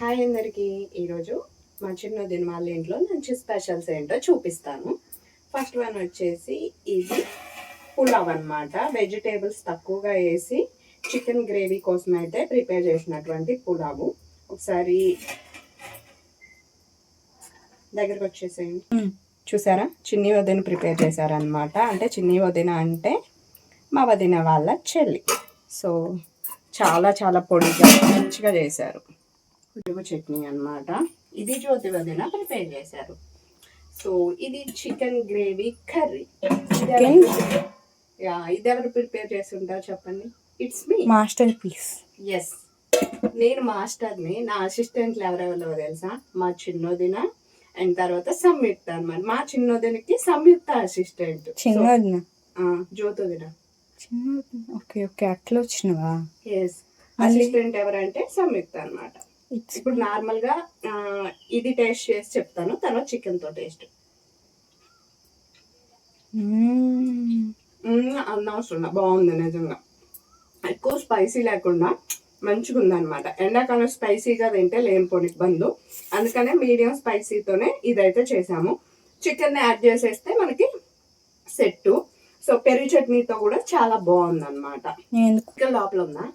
Hi అందరికీ. ఈరోజు మా చిన్నదిన వాళ్ళ ఇంట్లో మంచి స్పెషల్స్ ఏంటో చూపిస్తాను. ఫస్ట్ వన్ వచ్చేసి ఇది పులావ్ అన్నమాట. వెజిటేబుల్స్ తక్కువగా వేసి చికెన్ గ్రేవీ కోసం అయితే ప్రిపేర్ చేసినటువంటి పులావు. ఒకసారి దగ్గరకు వచ్చేసేయండి. చూసారా, చిన్ని వదిన ప్రిపేర్ చేశారనమాట. అంటే చిన్ని వదిన అంటే మా వదిన వాళ్ళ చెల్లి. సో చాలా చాలా పొడిగా మంచిగా చేశారు. ఉడుగు చట్నీ అన్నమాట. ఇది జ్యోతి వదిన ప్రిపేర్ చేశారు. సో ఇది చికెన్ గ్రేవీ కర్రీ. ఇది ఎవరు ప్రిపేర్ చేస్తుంటారు చెప్పండి? It's me masterpiece. Yes, నేను మాస్టర్ని. నా అసిస్టెంట్లు ఎవరెవరో తెలుసా? మా చిన్నోదిన అండ్ తర్వాత సంయుక్త అనమాట. మా చిన్నోదినకి సంయుక్త అసిస్టెంట్. చిన్నోదిన జ్యోతిదిన. ఓకే ఓకే, అట్లా వచ్చినవా? ఎస్, అసిస్టెంట్ ఎవరంటే సంయుక్త అనమాట. ఇప్పుడు నార్మల్ గా ఇది టేస్ట్ చేసి చెప్తాను, తర్వాత చికెన్ తో టేస్ట్. అన్నవసరం, బాగుంది నిజంగా. ఎక్కువ స్పైసీ లేకుండా మంచిగా ఉందన్నమాట. ఎండాకాలం స్పైసీగా తింటే లేనిపోని ఇబ్బంది, అందుకనే మీడియం స్పైసీతోనే ఇదైతే చేసాము. చికెన్ యాడ్ చేసేస్తే మనకి సెట్టు. సో పెరుగు చట్నీతో కూడా చాలా బాగుంది అనమాట. చికెన్ లోపల ఉందా?